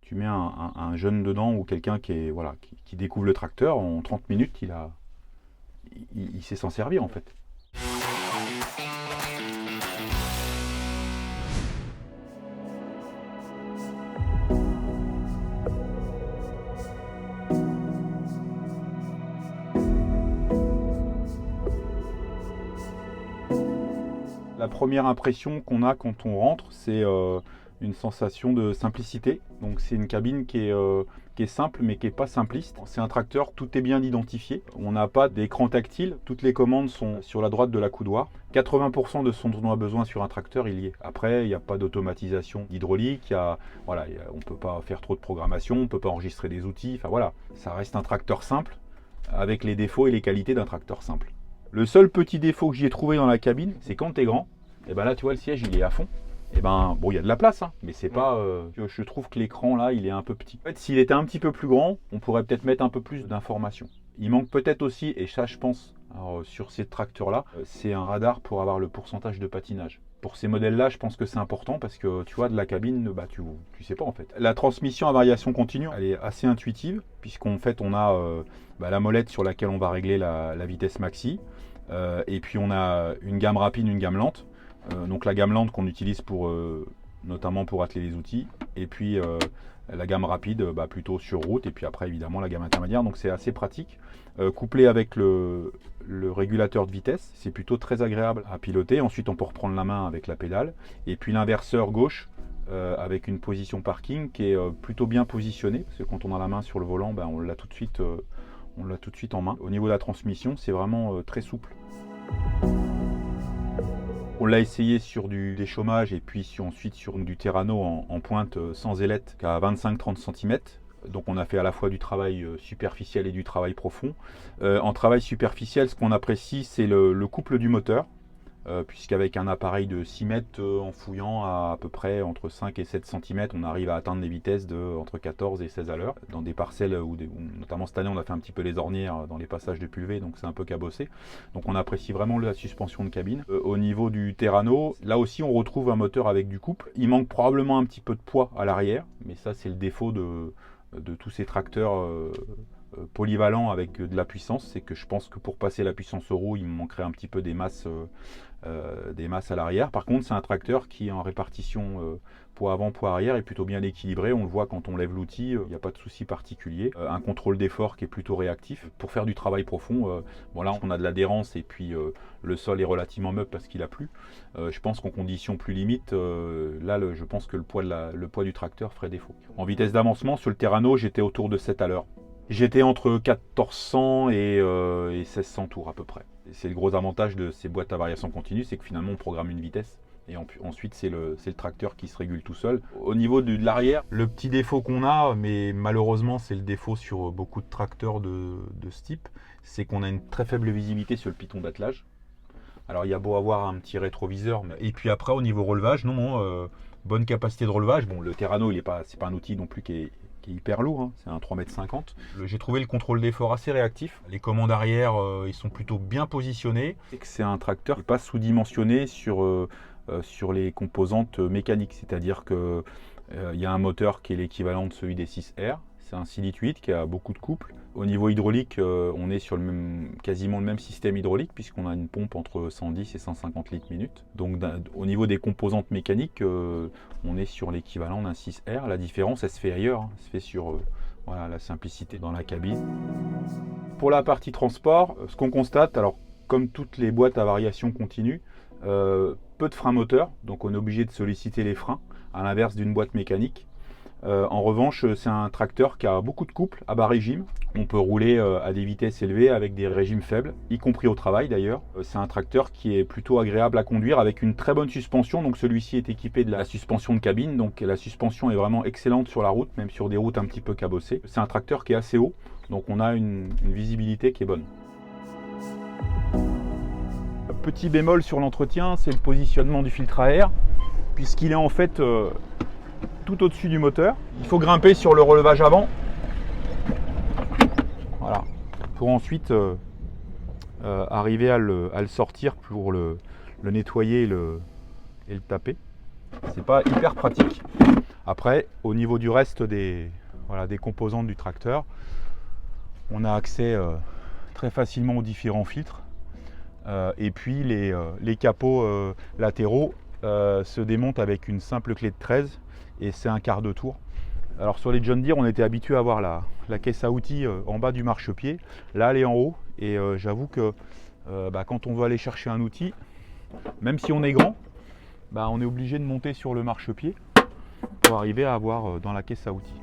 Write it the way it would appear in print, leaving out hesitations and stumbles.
Tu mets un jeune dedans ou quelqu'un qui découvre le tracteur, en 30 minutes, il sait s'en servir en fait. La première impression qu'on a quand on rentre, c'est une sensation de simplicité. Donc c'est une cabine qui est simple mais qui n'est pas simpliste. C'est un tracteur, tout est bien identifié. On n'a pas d'écran tactile, toutes les commandes sont sur la droite de la coudoir. 80% de ce dont on a besoin sur un tracteur, il y est. Après, il n'y a pas d'automatisation hydraulique, on ne peut pas faire trop de programmation, on ne peut pas enregistrer des outils. Enfin voilà, ça reste un tracteur simple avec les défauts et les qualités d'un tracteur simple. Le seul petit défaut que j'y ai trouvé dans la cabine, c'est quand tu es grand, et ben là tu vois le siège il est à fond. Et ben bon, il y a de la place, hein, mais c'est pas. Je trouve que l'écran là il est un peu petit. En fait, s'il était un petit peu plus grand, on pourrait peut-être mettre un peu plus d'informations. Il manque peut-être aussi, et ça je pense, alors, sur ces tracteurs là, c'est un radar pour avoir le pourcentage de patinage. Pour ces modèles-là, je pense que c'est important parce que tu vois, de la cabine, bah, tu sais pas en fait. La transmission à variation continue, elle est assez intuitive, puisqu'en fait, on a la molette sur laquelle on va régler la vitesse maxi. Et puis, on a une gamme rapide, une gamme lente. Donc, la gamme lente qu'on utilise notamment pour atteler les outils. Et puis, la gamme rapide, plutôt sur route. Et puis après, évidemment, la gamme intermédiaire. Donc, c'est assez pratique. Couplé avec le régulateur de vitesse, c'est plutôt très agréable à piloter. Ensuite, on peut reprendre la main avec la pédale. Et puis l'inverseur gauche avec une position parking qui est plutôt bien positionnée. Parce que quand on a la main sur le volant, on l'a tout de suite en main. Au niveau de la transmission, c'est vraiment très souple. On l'a essayé sur du déchômage et puis ensuite sur du Terrano en pointe sans ailette à 25-30 cm. Donc on a fait à la fois du travail superficiel et du travail profond. En travail superficiel, ce qu'on apprécie, c'est le couple du moteur, puisqu'avec un appareil de 6 mètres en fouillant à peu près entre 5 et 7 cm, on arrive à atteindre des vitesses entre 14 et 16 à l'heure, dans des parcelles où notamment cette année on a fait un petit peu les ornières dans les passages de pulvé, donc c'est un peu cabossé. Donc on apprécie vraiment la suspension de cabine. Au niveau du Terrano, là aussi on retrouve un moteur avec du couple. Il manque probablement un petit peu de poids à l'arrière, mais ça c'est le défaut de tous ces tracteurs polyvalents avec de la puissance, c'est que je pense que pour passer la puissance aux roues, il me manquerait un petit peu des masses à l'arrière. Par contre, c'est un tracteur qui en répartition poids avant, poids arrière est plutôt bien équilibré. On le voit quand on lève l'outil, il n'y a pas de souci particulier. Un contrôle d'effort qui est plutôt réactif. Pour faire du travail profond, là on a de l'adhérence et puis le sol est relativement meuble parce qu'il a plu. Je pense qu'en conditions plus limites, je pense que le poids du tracteur ferait défaut. En vitesse d'avancement, sur le Terrano, j'étais autour de 7 à l'heure. J'étais entre 1400 et 1600 tours à peu près. C'est le gros avantage de ces boîtes à variation continue, c'est que finalement on programme une vitesse et ensuite c'est le tracteur qui se régule tout seul. Au niveau de l'arrière, le petit défaut qu'on a, mais malheureusement c'est le défaut sur beaucoup de tracteurs de ce type, c'est qu'on a une très faible visibilité sur le piton d'attelage. Alors il y a beau avoir un petit rétroviseur, et puis après au niveau relevage, bonne capacité de relevage. Bon, le Terrano, c'est pas un outil non plus qui est hyper lourd, hein. C'est un 3,50 m. J'ai trouvé le contrôle d'effort assez réactif. Les commandes arrière, ils sont plutôt bien positionnés. C'est un tracteur qui n'est pas sous-dimensionné sur les composantes mécaniques, c'est-à-dire qu'il y a un moteur qui est l'équivalent de celui des 6R. C'est un 6 litres 8 qui a beaucoup de couple. Au niveau hydraulique, on est sur quasiment le même système hydraulique puisqu'on a une pompe entre 110 et 150 litres minute. Donc au niveau des composantes mécaniques, on est sur l'équivalent d'un 6R. La différence, elle se fait ailleurs, hein. Elle se fait sur la simplicité dans la cabine. Pour la partie transport, ce qu'on constate, alors comme toutes les boîtes à variation continue, peu de freins moteurs, donc on est obligé de solliciter les freins, à l'inverse d'une boîte mécanique. En revanche, c'est un tracteur qui a beaucoup de couple à bas régime. On peut rouler à des vitesses élevées avec des régimes faibles, y compris au travail d'ailleurs. C'est un tracteur qui est plutôt agréable à conduire avec une très bonne suspension. Donc celui-ci est équipé de la suspension de cabine. Donc la suspension est vraiment excellente sur la route, même sur des routes un petit peu cabossées. C'est un tracteur qui est assez haut, donc on a une visibilité qui est bonne. Petit bémol sur l'entretien, c'est le positionnement du filtre à air, puisqu'il est en fait tout au-dessus du moteur. Il faut grimper sur le relevage avant, voilà, pour ensuite arriver à le sortir pour le nettoyer et le taper. C'est pas hyper pratique. Après, au niveau du reste des composantes du tracteur, on a accès très facilement aux différents filtres. Et puis les capots latéraux se démontent avec une simple clé de 13 et c'est un quart de tour. Alors sur les John Deere, on était habitué à avoir la caisse à outils en bas du marchepied. Là, elle est en haut et j'avoue que quand on veut aller chercher un outil, même si on est grand, on est obligé de monter sur le marchepied pour arriver à avoir dans la caisse à outils.